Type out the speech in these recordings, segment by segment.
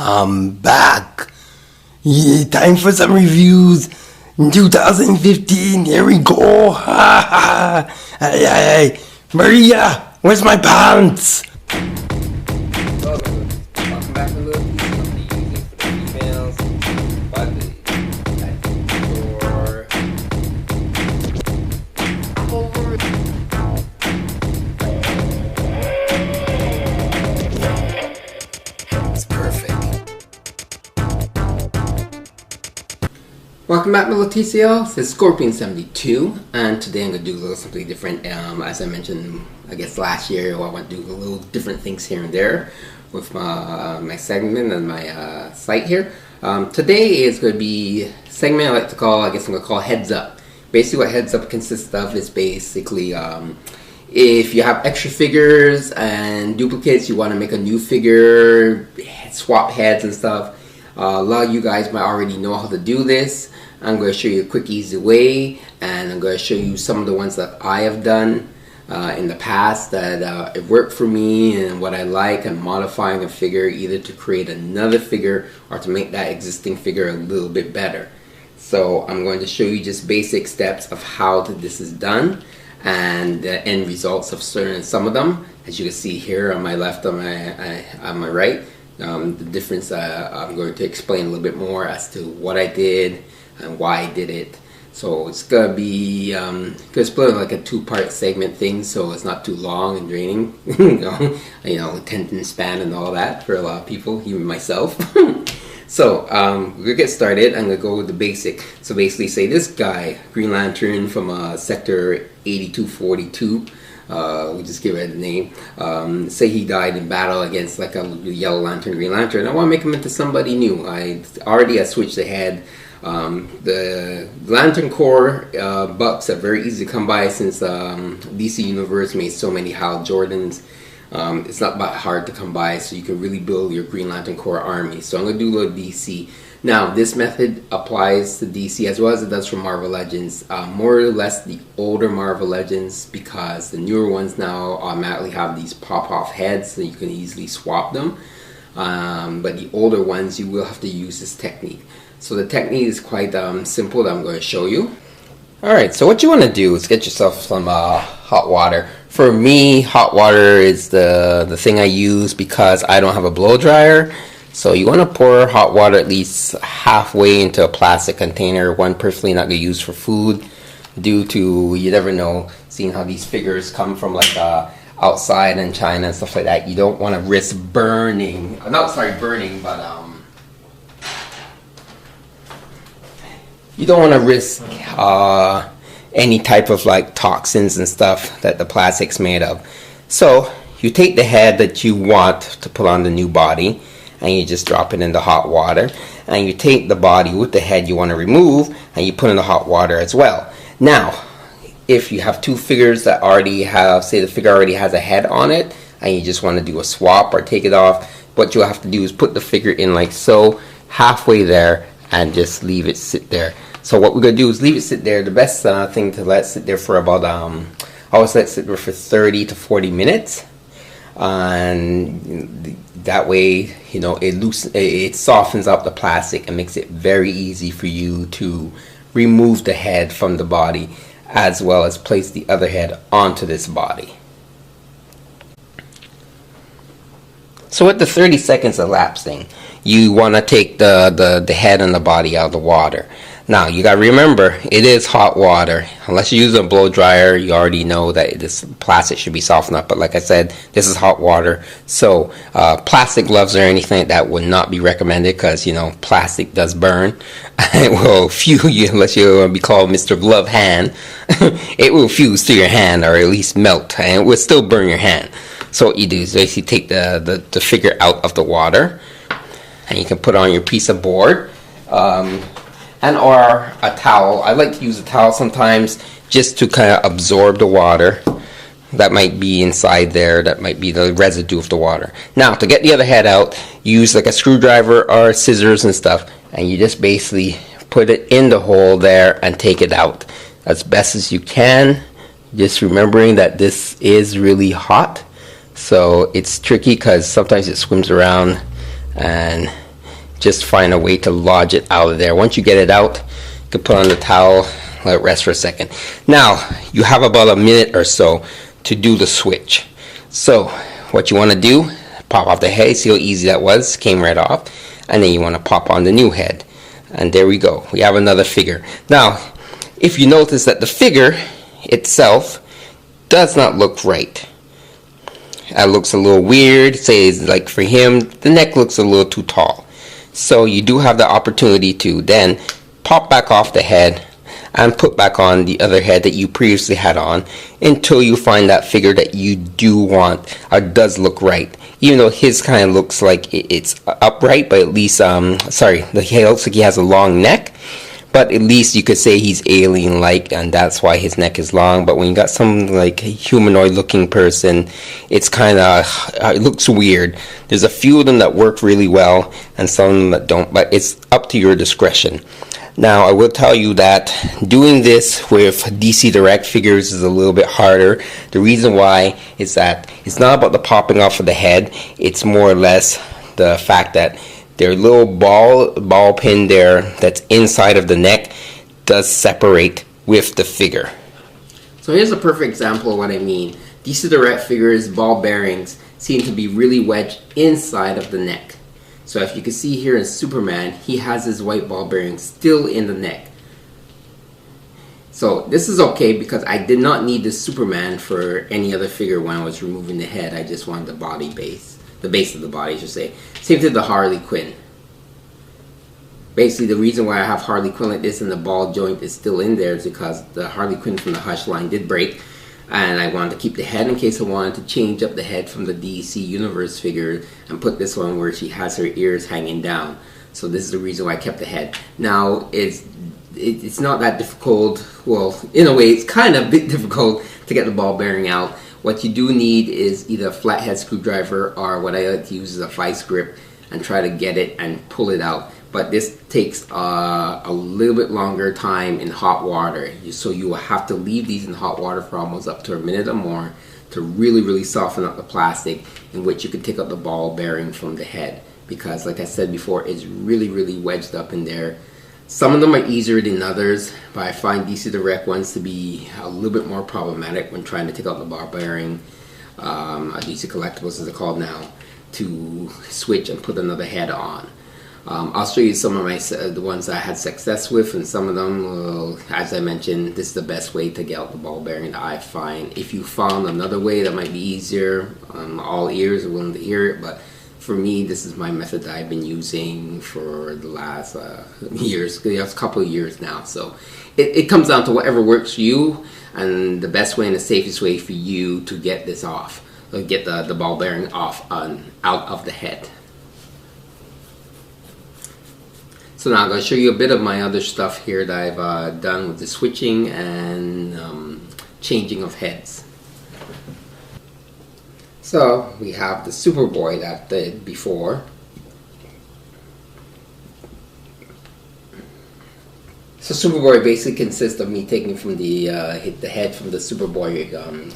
I'm back. Yeah, time for some reviews. In 2015, here we go. Ha ha. Hey, hey, hey. Maria, where's my pants? Welcome back to Little Pieces of the using for the females, but it's perfect. Welcome back, little TCL. This is Scorpion72, and today I'm going to do a little something different. As I mentioned, I guess last year, I want to do a little different things here and there with my segment and my site here. Today is going to be a segment I like to call, I'm going to call Heads Up. Basically what Heads Up consists of is basically if you have extra figures and duplicates, you want to make a new figure, swap heads and stuff. A lot of you guys might already know how to do this. I'm going to show you a quick, easy way, and I'm going to show you some of the ones that I have done in the past that it worked for me and what I like, and modifying a figure either to create another figure or to make that existing figure a little bit better. So I'm going to show you just basic steps of how this is done and the end results of some of them. As you can see here on my left, on my right. The difference I'm going to explain a little bit more as to what I did and why I did it. So it's gonna be gonna split like a two-part segment thing, so it's not too long and draining. you know, attention span and all that for a lot of people, even myself. So we're gonna get started. I'm gonna go with the basic. So basically, say this guy, Green Lantern from Sector 8242. We'll just give it a name. Say he died in battle against like a Yellow Lantern, Green Lantern. I want to make him into somebody new. I already switched ahead. The Lantern Corps bucks are very easy to come by since DC Universe made so many Hal Jordans. It's not that hard to come by, so you can really build your Green Lantern Corps army. So I'm going to do a little DC. Now, this method applies to DC as well as it does for Marvel Legends. More or less the older Marvel Legends, because the newer ones now automatically have these pop-off heads, so you can easily swap them. But the older ones, you will have to use this technique. So the technique is quite simple that I'm going to show you. Alright, so what you want to do is get yourself some hot water. For me, hot water is the thing I use because I don't have a blow dryer. So you want to pour hot water at least halfway into a plastic container, one perfectly not going to use for food, due to, you never know, seeing how these figures come from like outside in China and stuff like that. You don't want to risk burning, burning, but you don't want to risk any type of like toxins and stuff that the plastic's made of. So you take the head that you want to put on the new body, and you just drop it in the hot water, and you take the body with the head you want to remove and you put in the hot water as well. Now, if you have two figures that already have, say the figure already has a head on it, and you just want to do a swap or take it off, what you'll have to do is put the figure in like so, halfway there, and just leave it sit there. So what we're going to do is leave it sit there. The best thing to let sit there for about, I always let it sit there for 30 to 40 minutes. And that way, you know, it softens up the plastic and makes it very easy for you to remove the head from the body, as well as place the other head onto this body. So with the 30 seconds elapsing, you want to take the head and the body out of the water. Now, you got to remember, it is hot water. Unless you use a blow dryer, you already know that this plastic should be softened up. But like I said, this is hot water. So plastic gloves or anything like that would not be recommended, because, you know, plastic does burn. It will fuse you, unless you want to be called Mr. Glove Hand. It will fuse to your hand, or at least melt, and it will still burn your hand. So what you do is basically take the figure out of the water, and you can put on your piece of board. And or a towel. I like to use a towel sometimes just to kind of absorb the water that might be inside there, that might be the residue of the water. Now, to get the other head out, use like a screwdriver or scissors and stuff, and you just basically put it in the hole there and take it out as best as you can, just remembering that this is really hot. So it's tricky because sometimes it swims around and just find a way to lodge it out of there. Once you get it out, you can put on the towel, let it rest for a second. Now you have about a minute or so to do the switch. So what you want to do, pop off the head. See how easy that was, came right off. And then you want to pop on the new head, and there we go, we have another figure. Now if you notice that the figure itself does not look right, it looks a little weird. Say like for him, the neck looks a little too tall. So you do have the opportunity to then pop back off the head and put back on the other head that you previously had on until you find that figure that you do want or does look right. Even though his kind of looks like it's upright, but at least sorry, the head looks like he has a long neck, but at least you could say he's alien like, and that's why his neck is long. But when you got some like humanoid looking person, it's kind of, it looks weird. There's a few of them that work really well and some of them that don't, but it's up to your discretion. Now I will tell you that doing this with DC Direct figures is a little bit harder. The reason why is that it's not about the popping off of the head, it's more or less the fact that their little ball pin there that's inside of the neck does separate with the figure. So here's a perfect example of what I mean. DC Direct figures, ball bearings seem to be really wedged inside of the neck. So if you can see here in Superman, he has his white ball bearing still in the neck. So this is okay because I did not need this Superman for any other figure when I was removing the head. I just wanted the body base, the base of the body I should say. Same thing with the Harley Quinn. Basically the reason why I have Harley Quinn like this and the ball joint is still in there is because the Harley Quinn from the Hush line did break. And I wanted to keep the head in case I wanted to change up the head from the DC Universe figure and put this one where she has her ears hanging down. So this is the reason why I kept the head. Now it's not that difficult. Well, in a way it's kind of a bit difficult to get the ball bearing out. What you do need is either a flathead screwdriver or what I like to use is a vice grip and try to get it and pull it out. But this takes a little bit longer time in hot water. So you will have to leave these in hot water for almost up to a minute or more to really soften up the plastic, in which you can take out the ball bearing from the head. Because like I said before, it's really wedged up in there. Some of them are easier than others, but I find DC Direct ones to be a little bit more problematic when trying to take out the ball bearing. DC Collectibles as they're called now, to switch and put another head on. I'll show you some of the ones I had success with, and some of them, well, as I mentioned, this is the best way to get out the ball bearing that I find. If you found another way that might be easier, all ears are willing to hear it, but for me, this is my method that I've been using for the last years, a couple of years now. So it comes down to whatever works for you, and the best way and the safest way for you to get this off, get the ball bearing off out of the head. So now I'm going to show you a bit of my other stuff here that I've done with the switching and changing of heads. So we have the Superboy that I did before. So Superboy basically consists of me taking from the head from the Superboy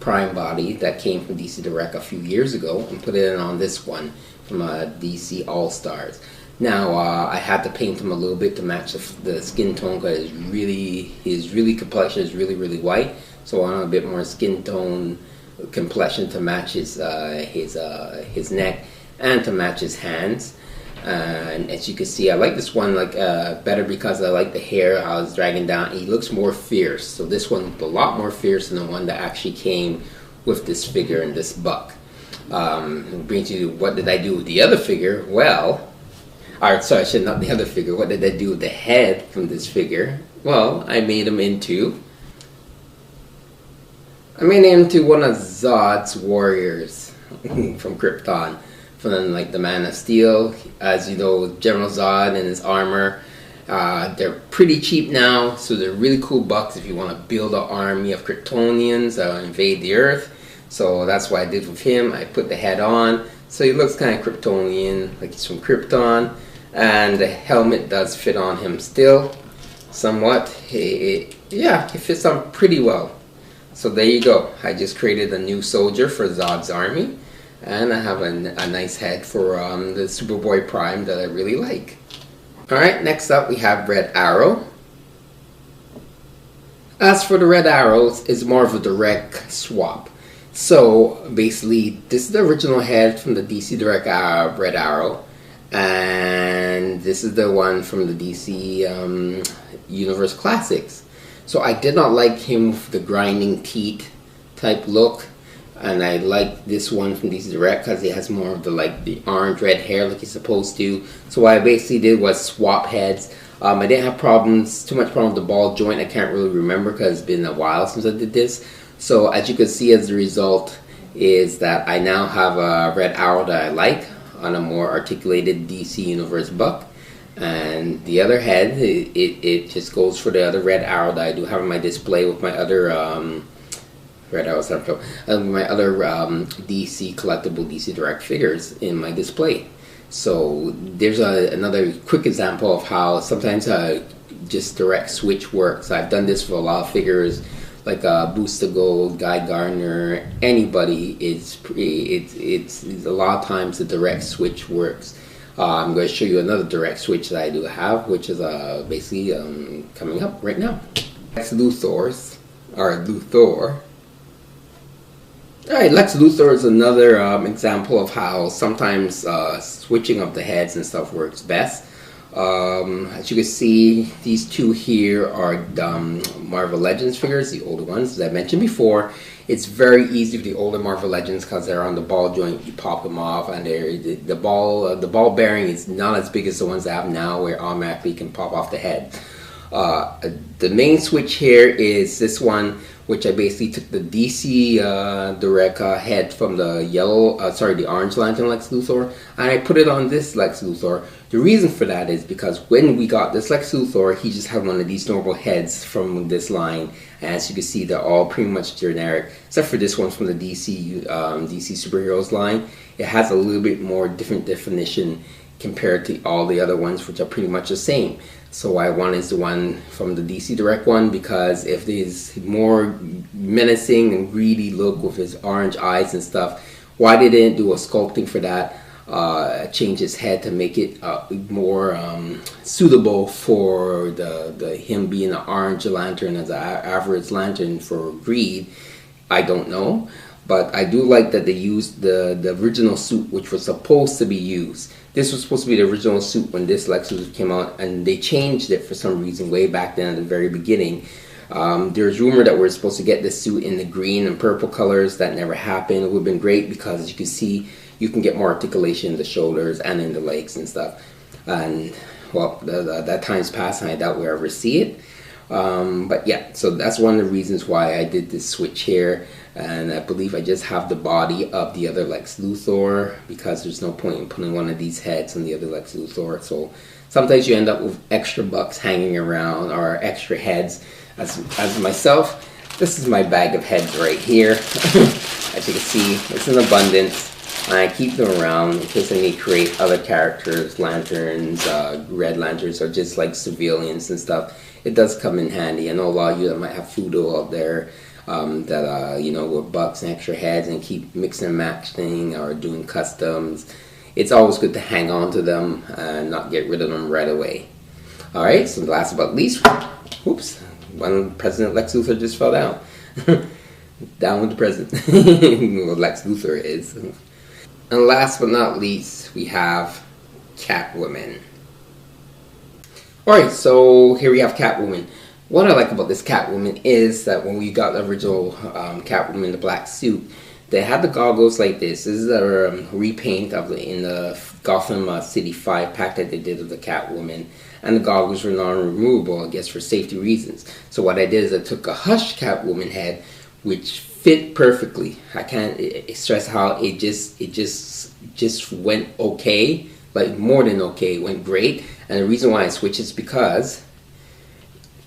Prime body that came from DC Direct a few years ago and put it on this one from DC All Stars. Now I had to paint him a little bit to match the skin tone because his complexion is really white. So I want a bit more skin tone complexion to match his neck and to match his hands. And as you can see, I like this one better because I like the hair how it's dragging down. He looks more fierce. So this one looked a lot more fierce than the one that actually came with this figure and this buck. It brings you to what did I do with the other figure? Well, not the other figure. What did I do with the head from this figure? Well, I made him into one of Zod's warriors from Krypton. From like the Man of Steel, as you know, General Zod and his armor. They're pretty cheap now, so they're really cool bucks if you want to build an army of Kryptonians that invade the Earth. So that's what I did with him. I put the head on, so he looks kind of Kryptonian, like he's from Krypton. And the helmet does fit on him still, somewhat. It fits on pretty well. So there you go. I just created a new soldier for Zod's army. And I have a nice head for the Superboy Prime that I really like. Alright, next up we have Red Arrow. As for the Red Arrows, it's more of a direct swap. So basically, this is the original head from the DC Direct Red Arrow, and this is the one from the DC Universe Classics. So I did not like him with the grinding teeth type look, and I like this one from DC Direct because he has more of the orange red hair like he's supposed to. So what I basically did was swap heads. I didn't have too much problem with the ball joint. I can't really remember because it's been a while since I did this. So as you can see, as the result is that I now have a Red Arrow that I like on a more articulated DC Universe buck. And the other head, it just goes for the other Red Arrow that I do have on my display with my other Red Arrows, my other DC collectible DC Direct figures in my display. So there's another quick example of how sometimes just direct switch works. I've done this for a lot of figures, like Booster Gold, Guy Gardner, anybody. It's a lot of times the direct switch works. I'm going to show you another direct switch that I do have, which is basically coming up right now. Lex Luthor. Alright, Lex Luthor is another example of how sometimes switching of the heads and stuff works best. As you can see, these two here are Marvel Legends figures, the older ones, as I mentioned before. It's very easy with the older Marvel Legends because they're on the ball joint. You pop them off, and the ball bearing is not as big as the ones I have now, where automatically you can pop off the head. The main switch here is this one, which I basically took the DC Direct head from the Orange Lantern Lex Luthor, and I put it on this Lex Luthor. The reason for that is because when we got this Lex Luthor, he just had one of these normal heads from this line. As you can see, they're all pretty much generic, except for this one from the DC Superheroes line. It has a little bit more different definition compared to all the other ones, which are pretty much the same. So why one is the one from the DC Direct one, because if there's more menacing and greedy look with his orange eyes and stuff, why they didn't do a sculpting for that, change his head to make it more suitable for him being an orange lantern as an average lantern for greed, I don't know. But I do like that they used the original suit, which was supposed to be used. This was supposed to be the original suit when this Lex Luthor came out, and they changed it for some reason way back then at the very beginning. There's rumor that we're supposed to get this suit in the green and purple colors. That never happened. It would have been great because, as you can see, you can get more articulation in the shoulders and in the legs and stuff. And, well, that time's passed, and I doubt we'll ever see it. But yeah, so that's one of the reasons why I did this switch here. And I believe I just have the body of the other Lex Luthor, because there's no point in putting one of these heads on the other Lex Luthor. So sometimes you end up with extra bucks hanging around, or extra heads. As myself, this is my bag of heads right here. As you can see, it's in abundance. And I keep them around in case I need to create other characters, lanterns, red lanterns, or just like civilians and stuff. It does come in handy. I know a lot of you that might have Fudo out there that with bucks and extra heads and keep mixing and matching or doing customs. It's always good to hang on to them and not get rid of them right away. Alright, so last but least, oops, one President Lex Luthor just fell down. Down with the president. What Lex Luthor is. And last but not least, we have Catwoman. Alright, so here we have Catwoman. What I like about this Catwoman is that when we got the original Catwoman in the black suit, they had the goggles like this. This is a repaint in the Gotham City 5 pack that they did of the Catwoman. And the goggles were non-removable, I guess, for safety reasons. So what I did is I took a Hush Catwoman head, which fit perfectly. I can't stress how it just went okay, like more than okay, it went great. And the reason why I switched is because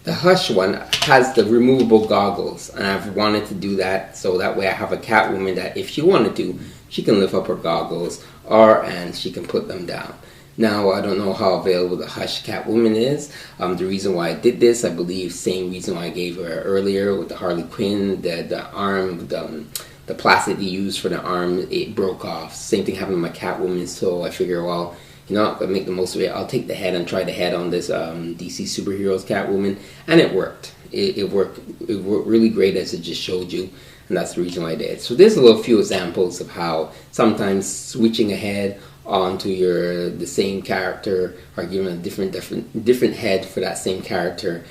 the Hush one has the removable goggles, and I've wanted to do that so that way I have a Catwoman that if she wanted to, she can lift up her goggles and she can put them down. Now, I don't know how available the Hush Catwoman is. The reason why I did this, I believe, same reason why I gave her earlier with the Harley Quinn, the arm, the plastic they used for the arm, it broke off. Same thing happened with my Catwoman, so I figure, well, you know, I'm gonna make the most of it. I'll take the head and try the head on this DC Superheroes Catwoman, and it worked. It worked really great, as it just showed you, and that's the reason why I did. So there's a little few examples of how sometimes switching a head onto the same character, or giving a different head for that same character,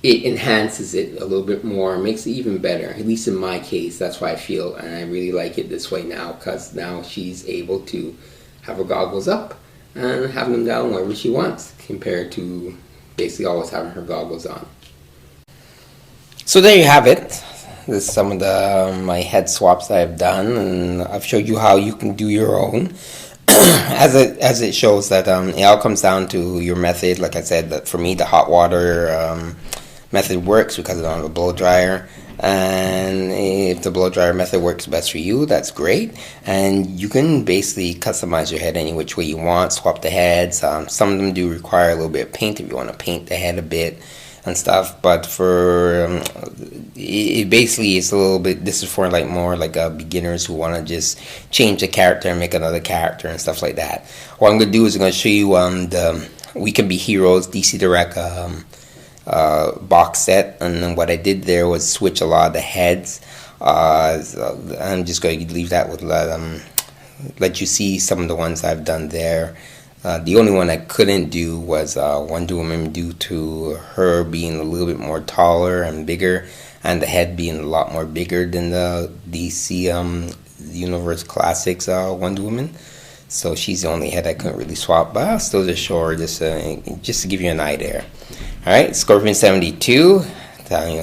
it enhances it a little bit more, makes it even better. At least in my case, that's why I feel, and I really like it this way now, because now she's able to have her goggles up and have them down wherever she wants, compared to basically always having her goggles on. So there you have it. This is some of my head swaps that I've done, and I've showed you how you can do your own. As it shows that it all comes down to your method. Like I said, that for me the hot water method works because I don't have a blow dryer, and if the blow dryer method works best for you, that's great. And you can basically customize your head any which way you want, swap the heads. Some of them do require a little bit of paint if you want to paint the head a bit and stuff, but for it basically is a little bit, this is for like more like beginners who want to just change the character and make another character and stuff like that. What I'm going to do is I'm going to show you the We Can Be Heroes DC Direct box set, and then what I did there was switch a lot of the heads. So I'm just going to leave that with let you see some of the ones I've done there. The only one I couldn't do was Wonder Woman, due to her being a little bit more taller and bigger, and the head being a lot more bigger than the DC Universe Classics Wonder Woman. So she's the only head I couldn't really swap, but I'll still just show her just to give you an idea. Alright, Scorpion72,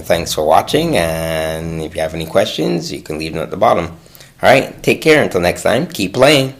thanks for watching, and if you have any questions, you can leave them at the bottom. Alright, take care until next time, keep playing.